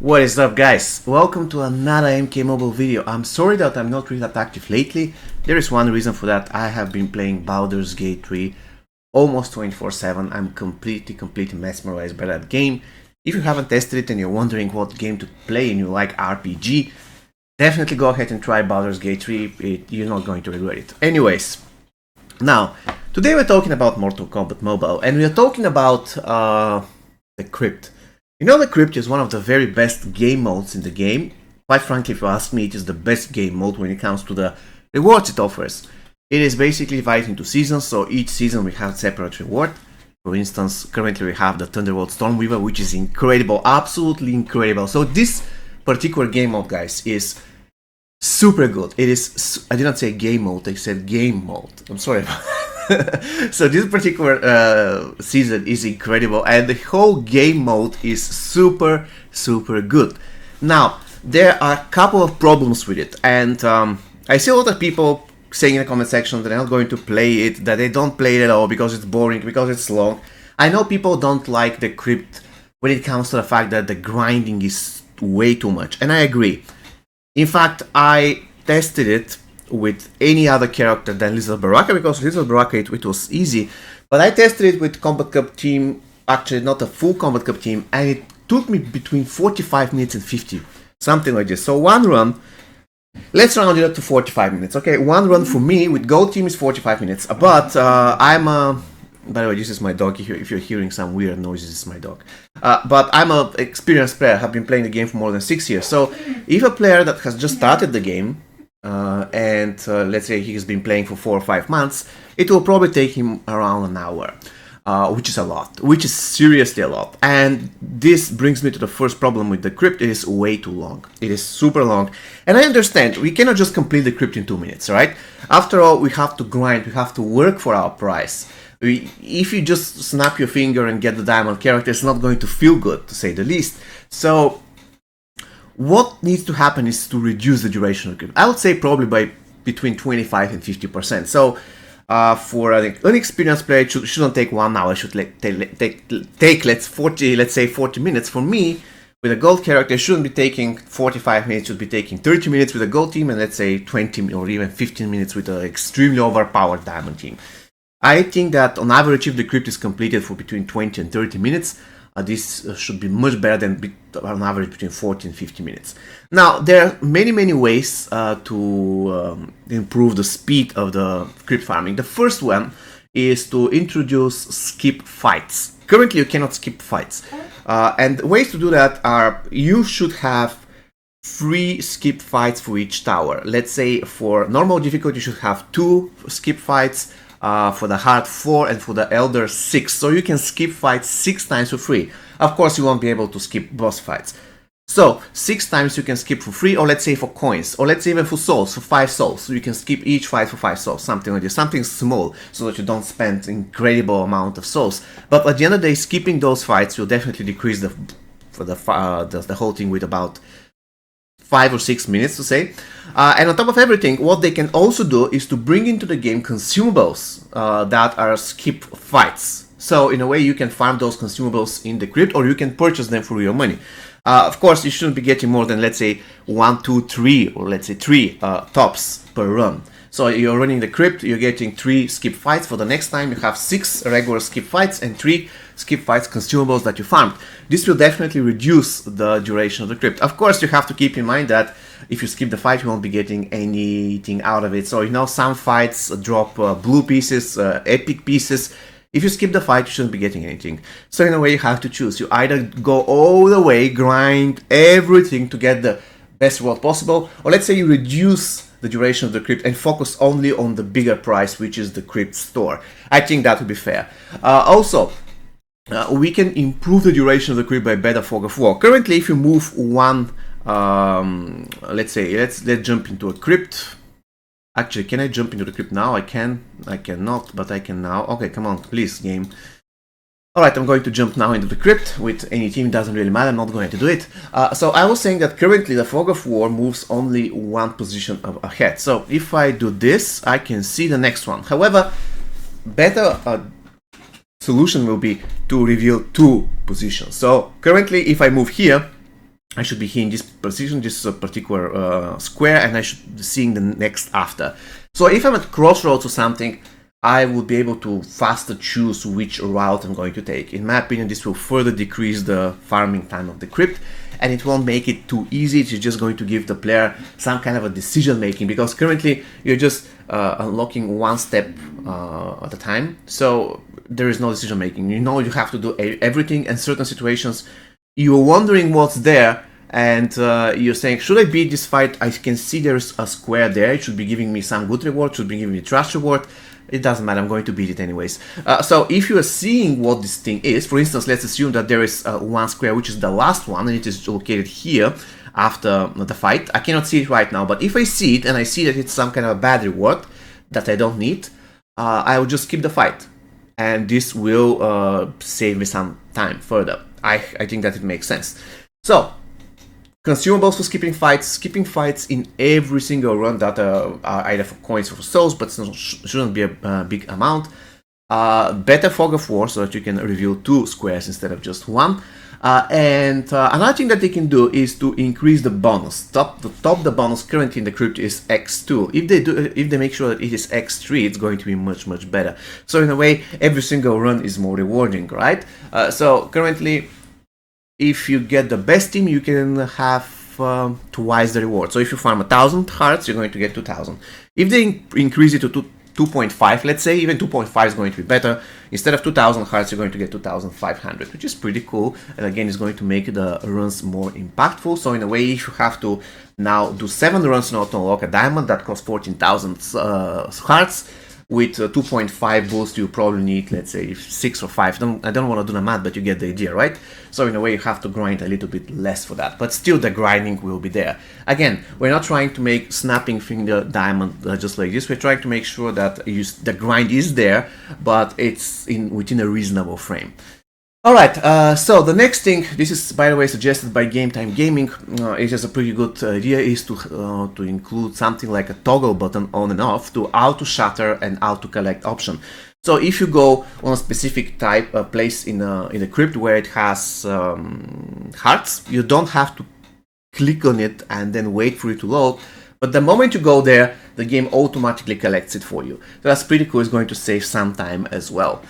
What is up, guys? Welcome to another MK Mobile video. I'm sorry that I'm not really that active lately. There is one reason for that. I have been playing Baldur's Gate 3 almost 24/7. I'm completely mesmerized by that game. If you haven't tested it and you're wondering what game to play and you like RPG, definitely go ahead and try Baldur's Gate 3. You're not going to regret it. Anyways, now, today we're talking about Mortal Kombat Mobile, and we're talking about the KRYPT. You know, the KRYPT is one of the very best game modes in the game. Quite frankly, if you ask me, it is the best game mode when it comes to the rewards it offers. It is basically divided into seasons, so each season we have separate reward. For instance, currently we have the Thunderbolt Stormweaver, which is incredible, absolutely incredible. So this particular game mode, guys, is super good. It is, I did not say game mode, I said game mode. I'm sorry about that. So this particular season is incredible, and the whole game mode is super good. Now, there are a couple of problems with it, and I see a lot of people saying in the comment section that they're not going to play it, that they don't play it at all because it's boring, because it's long. I know people don't like the KRYPT when it comes to the fact that the grinding is way too much, and I agree. In fact, I tested it with any other character than Lizard Baraka, because Lizard Baraka it was easy, but I tested it with Combat Cup team, actually not a full Combat Cup team, and it took me between 45 minutes and 50, something like this. So one run, let's round it up to 45 minutes, okay? One run for me with Gold team is 45 minutes, but by the way, this is my dog. If you're hearing some weird noises, it's my dog. But I'm an experienced player, have been playing the game for more than 6 years. So if a player that has just started the game, let's say he has been playing for 4 or 5 months, it will probably take him around an hour, which is a lot, which is seriously a lot. And this brings me to the first problem with the KRYPT. It is way too long. It is super long, and I understand we cannot just complete the KRYPT in 2 minutes, right? After all, we have to grind, we have to work for our prize. If you just snap your finger and get the diamond character, it's not going to feel good, to say the least. So what needs to happen is to reduce the duration of the KRYPT. I would say probably by between 25 and 50%. So for an inexperienced player, it shouldn't take 1 hour. It should take let's say 40 minutes. For me, with a gold character, it shouldn't be taking 45 minutes. It should be taking 30 minutes with a gold team, and let's say 20 or even 15 minutes with an extremely overpowered diamond team. I think that on average, if the KRYPT is completed for between 20 and 30 minutes, this should be much better than on average between 40 and 50 minutes. Now, there are many ways to improve the speed of the KRYPT farming. The first one is to introduce skip fights. Currently, you cannot skip fights. And ways to do that are, you should have 3 skip fights for each tower. Let's say for normal difficulty, you should have 2 skip fights. For the hard 4 and for the elder 6, so you can skip fights 6 times for free. Of course, you won't be able to skip boss fights. So 6 times you can skip for free, or let's say for coins, or let's say even for souls, for 5 souls. So you can skip each fight for 5 souls, something like this, something small, so that you don't spend incredible amount of souls. But at the end of the day, skipping those fights will definitely decrease the whole thing with about 5 or 6 minutes, to say. And on top of everything, what they can also do is to bring into the game consumables that are skip fights. So in a way, you can farm those consumables in the KRYPT, or you can purchase them for real money. Of course, you shouldn't be getting more than, let's say, 1, 2, 3, or let's say 3 tops per run. So you're running the KRYPT, you're getting 3 skip fights. For the next time, you have 6 regular skip fights and 3 skip fights consumables that you farmed. This will definitely reduce the duration of the KRYPT. Of course, you have to keep in mind that if you skip the fight, you won't be getting anything out of it. So, you know, some fights drop blue pieces, epic pieces. If you skip the fight, you shouldn't be getting anything. So in a way, you have to choose. You either go all the way, grind everything to get the best reward possible, or let's say you reduce the duration of the KRYPT and focus only on the bigger prize, which is the KRYPT store. I think that would be fair. Also, we can improve the duration of the KRYPT by better fog of war. Currently, if you move one, let's jump into a KRYPT. Actually, can I jump into the KRYPT now? I cannot, but I can now. Okay, come on, please, game. Alright, I'm going to jump now into the KRYPT with any team, doesn't really matter, I'm not going to do it. So I was saying that currently the Fog of War moves only 1 position ahead. So if I do this, I can see the next one. However, better solution will be to reveal 2 positions. So currently, if I move here, I should be here in this position, this particular square, and I should be seeing the next after. So if I'm at crossroads or something, I will be able to faster choose which route I'm going to take. In my opinion, this will further decrease the farming time of the crypt, and it won't make it too easy. It's just going to give the player some kind of a decision making, because currently you're just unlocking one step at a time, so there is no decision making. You know, you have to do everything, and certain situations you're wondering what's there, and you're saying, should I beat this fight? I can see there's a square there, it should be giving me some good reward, should be giving me trash reward. It doesn't matter, I'm going to beat it anyways. So if you are seeing what this thing is, for instance, let's assume that there is one square, which is the last one, and it is located here after the fight. I cannot see it right now, but if I see it and I see that it's some kind of a bad reward that I don't need, I will just skip the fight, and this will save me some time further. I think that it makes sense. So, consumables for skipping fights in every single run that are either for coins or for souls, but shouldn't be a big amount. Better fog of war, so that you can reveal 2 squares instead of just 1. And another thing that they can do is to increase the bonus. The bonus currently in the crypt is X2. If they make sure that it is X3, it's going to be much better. So in a way, every single run is more rewarding, right? So currently, if you get the best team, you can have twice the reward. So if you farm 1,000 hearts, you're going to get 2,000. If they increase it to 2.5, let's say, even 2.5 is going to be better. Instead of 2,000 hearts, you're going to get 2,500, which is pretty cool. And again, it's going to make the runs more impactful. So in a way, if you have to now do 7 runs in order to unlock a diamond that costs 14,000 hearts, with 2.5 boost, you probably need, let's say, 6 or 5. I don't want to do the math, but you get the idea, right? So in a way, you have to grind a little bit less for that, but still the grinding will be there. Again, we're not trying to make snapping finger diamond just like this. We're trying to make sure that the grind is there, but it's within a reasonable frame. Alright, so the next thing, this is by the way suggested by Game Time Gaming, it is a pretty good idea, is to include something like a toggle button on and off to auto shutter and auto collect option. So if you go on a specific place in the crypt where it has hearts, you don't have to click on it and then wait for it to load, but the moment you go there, the game automatically collects it for you. So that's pretty cool, it's going to save some time as well.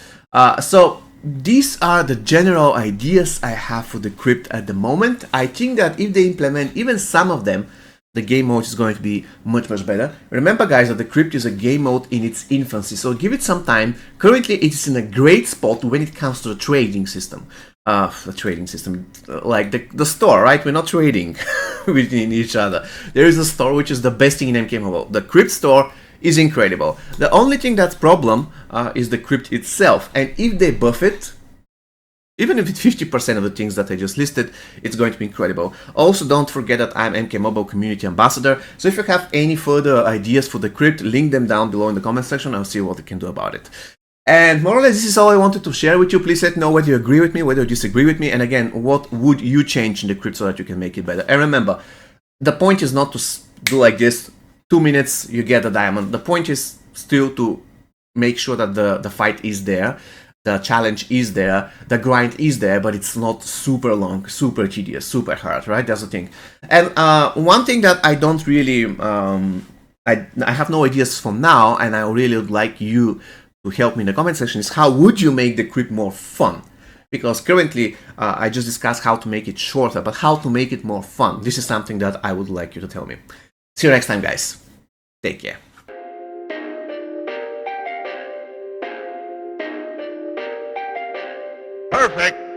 So these are the general ideas I have for the crypt at the moment. I think that if they implement even some of them, the game mode is going to be much better. Remember guys that the crypt is a game mode in its infancy, so give it some time. Currently it is in a great spot when it comes to the trading system. Like the store, right? We're not trading within each other. There is a store which is the best thing in MK Mobile. The crypt store is incredible. The only thing that's problem is the crypt itself, and if they buff it, even if it's 50% of the things that I just listed, it's going to be incredible. Also, don't forget that I'm MK Mobile Community Ambassador, so if you have any further ideas for the crypt, link them down below in the comment section. I'll see what I can do about it. And more or less, this is all I wanted to share with you. Please let me know whether you agree with me, whether you disagree with me, and again, what would you change in the crypt so that you can make it better. And remember, the point is not to do like this, 2 minutes, you get a diamond. The point is still to make sure that the fight is there, the challenge is there, the grind is there, but it's not super long, super tedious, super hard, right? That's the thing. And one thing that I don't really, I have no ideas for now, and I really would like you to help me in the comment section, is how would you make the crypt more fun? Because currently, I just discussed how to make it shorter, but how to make it more fun. This is something that I would like you to tell me. See you next time, guys. Take care. Perfect.